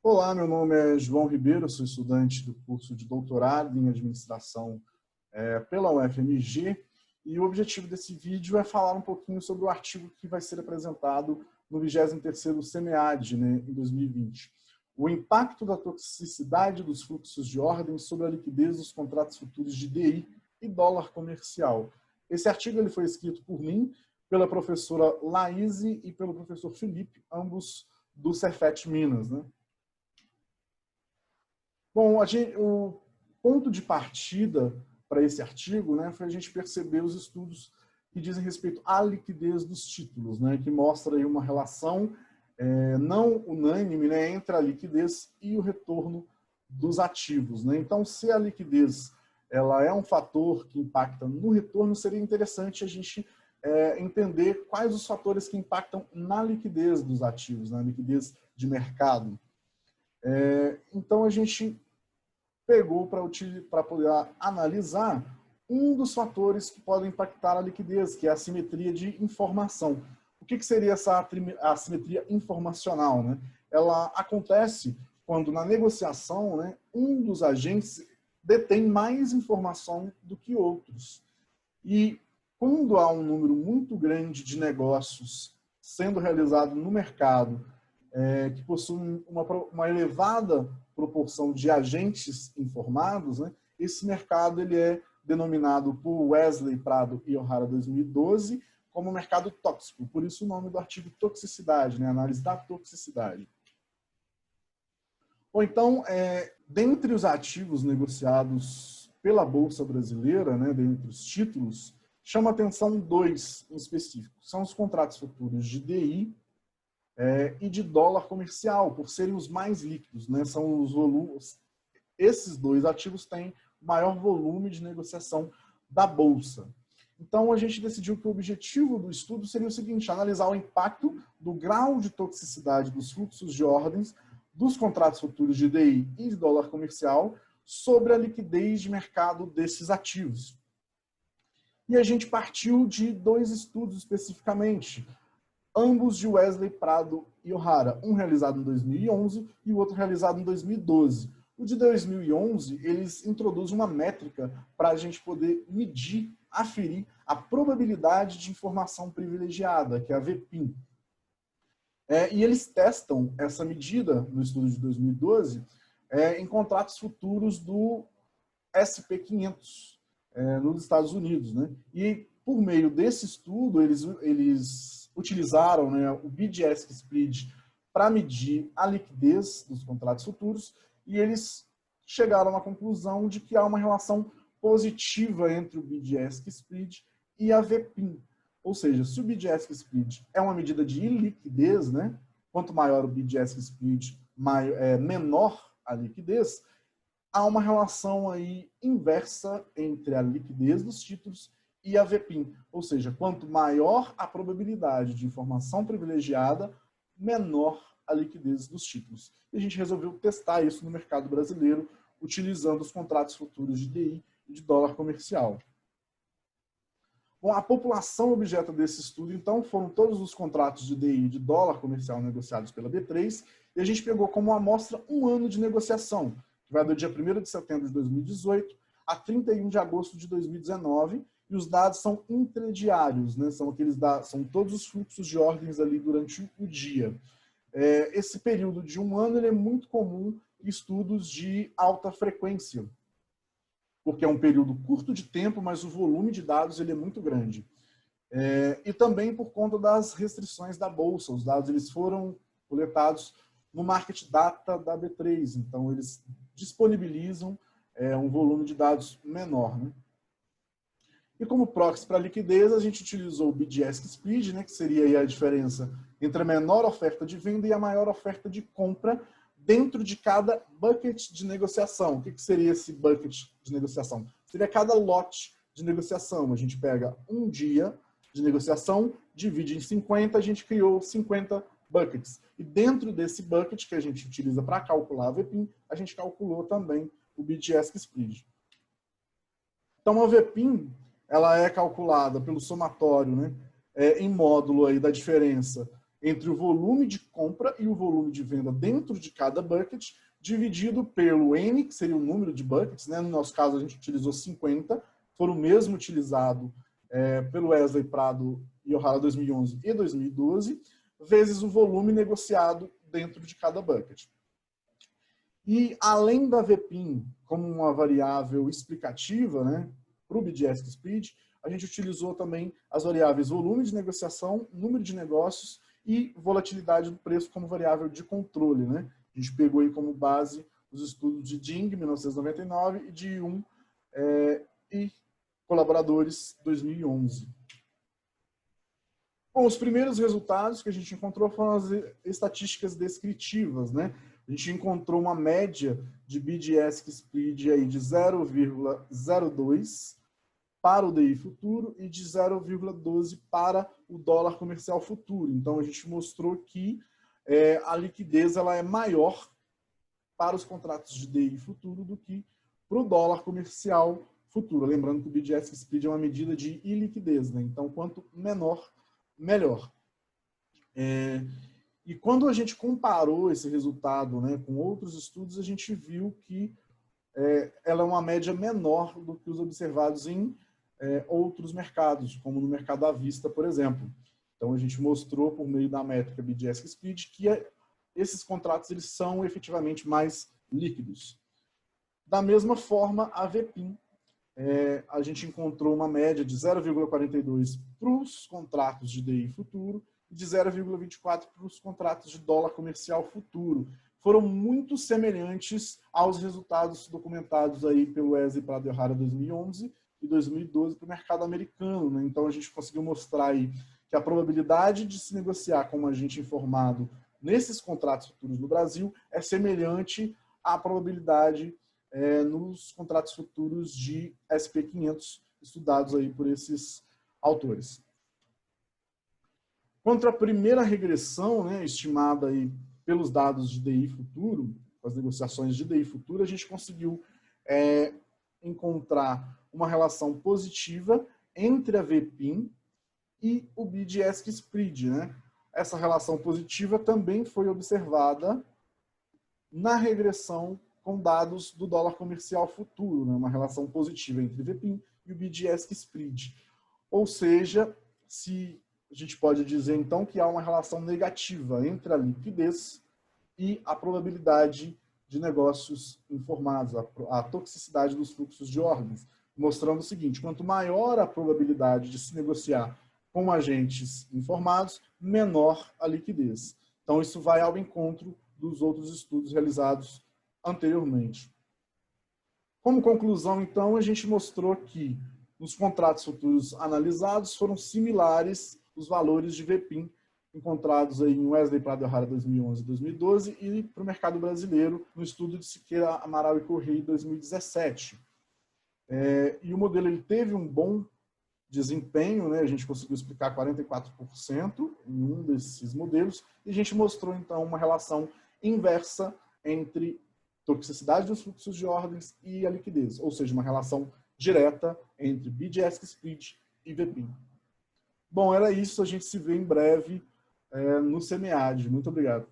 Olá, meu nome é João Ribeiro, sou estudante do curso de doutorado em administração pela UFMG e o objetivo desse vídeo é falar um pouquinho sobre o artigo que vai ser apresentado no 23º CEMEAD, em 2020. O impacto da toxicidade dos fluxos de ordens sobre a liquidez dos contratos futuros de DI e dólar comercial. Esse artigo ele foi escrito por mim, pela professora Laíse e pelo professor Felipe, ambos do Cefet Minas, Bom, o ponto de partida para esse artigo foi a gente perceber os estudos que dizem respeito à liquidez dos títulos, que mostra aí uma relação não unânime entre a liquidez e o retorno dos ativos. Então, se a liquidez ela é um fator que impacta no retorno, seria interessante a gente entender quais os fatores que impactam na liquidez dos ativos, na liquidez de mercado. Então, a gente pegou para poder analisar um dos fatores que podem impactar a liquidez, que é a assimetria de informação. O que seria essa assimetria informacional? Ela acontece quando, na negociação, um dos agentes detém mais informação do que outros. E quando há um número muito grande de negócios sendo realizado no mercado, que possuem uma elevada proporção de agentes informados, esse mercado ele é denominado por Wesley, Prado e O'Hara 2012 como mercado tóxico. Por isso o nome do artigo toxicidade, análise da toxicidade. Ou então, dentre os ativos negociados pela Bolsa Brasileira, dentre os títulos, chama atenção dois em específico. São os contratos futuros de DI e de dólar comercial, por serem os mais líquidos. São os volumes. Esses dois ativos têm maior volume de negociação da Bolsa. Então, a gente decidiu que o objetivo do estudo seria o seguinte: analisar o impacto do grau de toxicidade dos fluxos de ordens dos contratos futuros de DI e de dólar comercial sobre a liquidez de mercado desses ativos. E a gente partiu de dois estudos especificamente, ambos de Wesley, Prado e O'Hara, um realizado em 2011 e o outro realizado em 2012. O de 2011, eles introduzem uma métrica para a gente poder medir, aferir a probabilidade de informação privilegiada, que é a VPIN. E eles testam essa medida no estudo de 2012 em contratos futuros do SP500 nos Estados Unidos. E por meio desse estudo, eles utilizaram o bid-ask spread para medir a liquidez dos contratos futuros e eles chegaram à conclusão de que há uma relação positiva entre o bid-ask spread e a VPIN. Ou seja, se o bid-ask spread é uma medida de iliquidez, quanto maior o bid-ask spread, menor a liquidez, há uma relação aí inversa entre a liquidez dos títulos e a VPIN. Ou seja, quanto maior a probabilidade de informação privilegiada, menor a liquidez dos títulos. E a gente resolveu testar isso no mercado brasileiro, utilizando os contratos futuros de DI e de dólar comercial. Bom, a população objeto desse estudo, então, foram todos os contratos de DI e de dólar comercial negociados pela B3, e a gente pegou como amostra um ano de negociação, que vai do dia 1º de setembro de 2018 a 31 de agosto de 2019, e os dados são intradiários, são todos os fluxos de ordens ali durante o dia. Esse período de um ano ele é muito comum em estudos de alta frequência, porque é um período curto de tempo, mas o volume de dados ele é muito grande. E também por conta das restrições da Bolsa. Os dados eles foram coletados no Market Data da B3, então eles disponibilizam um volume de dados menor. E como proxy para liquidez, a gente utilizou o bid-ask spread, que seria aí a diferença entre a menor oferta de venda e a maior oferta de compra dentro de cada bucket de negociação. O que seria esse bucket de negociação? Seria cada lote de negociação. A gente pega um dia de negociação, divide em 50, a gente criou 50 buckets. E dentro desse bucket que a gente utiliza para calcular a VPIN, a gente calculou também o bid-ask spread. Então a VPIN ela é calculada pelo somatório em módulo aí da diferença entre o volume de compra e o volume de venda dentro de cada bucket, dividido pelo N, que seria o número de buckets, né? No nosso caso, a gente utilizou 50, foram o mesmo utilizado pelo Wesley Prado e O'Hara 2011 e 2012, vezes o volume negociado dentro de cada bucket. E além da VPIN como uma variável explicativa, né, para o BDSK Speed, a gente utilizou também as variáveis volume de negociação, número de negócios e volatilidade do preço como variável de controle, né? A gente pegou aí como base os estudos de Ding, 1999, e de Yun e colaboradores, 2011. Bom, os primeiros resultados que a gente encontrou foram as estatísticas descritivas, né? A gente encontrou uma média de BDSK Speed aí de 0,02 para o DI futuro e de 0,12 para o dólar comercial futuro. Então, a gente mostrou que a liquidez ela é maior para os contratos de DI futuro do que para o dólar comercial futuro. Lembrando que o BDSK Speed é uma medida de iliquidez, né? Então, quanto menor, melhor. E quando a gente comparou esse resultado, né, com outros estudos, a gente viu que ela é uma média menor do que os observados em outros mercados, como no mercado à vista, por exemplo. Então, a gente mostrou, por meio da métrica BDSK Speed, que esses contratos eles são efetivamente mais líquidos. Da mesma forma, a VPIN, a gente encontrou uma média de 0,42 para os contratos de DI futuro e de 0,24 para os contratos de dólar comercial futuro. Foram muito semelhantes aos resultados documentados aí pelo Wesley Prado e O'Hara 2011 e 2012 para o mercado americano, né? Então, a gente conseguiu mostrar aí que a probabilidade de se negociar com um agente informado nesses contratos futuros no Brasil é semelhante à probabilidade nos contratos futuros de SP500 estudados aí por esses autores. Contra a primeira regressão, né, estimada aí pelos dados de DI futuro, as negociações de DI futuro, a gente conseguiu encontrar uma relação positiva entre a VPIN e o BDSK Speed, né? Essa relação positiva também foi observada na regressão com dados do dólar comercial futuro, né? Uma relação positiva entre o VPIN e o BDSK Speed. Ou seja, a gente pode dizer então que há uma relação negativa entre a liquidez e a probabilidade de negócios informados, a toxicidade dos fluxos de ordens, mostrando o seguinte: quanto maior a probabilidade de se negociar com agentes informados, menor a liquidez. Então, isso vai ao encontro dos outros estudos realizados anteriormente. Como conclusão, então, a gente mostrou que nos contratos futuros analisados foram similares os valores de VPIN encontrados aí em Wesley Prado e O'Hara 2011 e 2012 e para o mercado brasileiro no estudo de Siqueira, Amaral e Correia em 2017. E o modelo ele teve um bom desempenho, né? A gente conseguiu explicar 44% em um desses modelos, e a gente mostrou, então, uma relação inversa entre toxicidade dos fluxos de ordens e a liquidez, ou seja, uma relação direta entre BDSK Speed e VPIN. Bom, era isso, a gente se vê em breve no SEMEAD. Muito obrigado.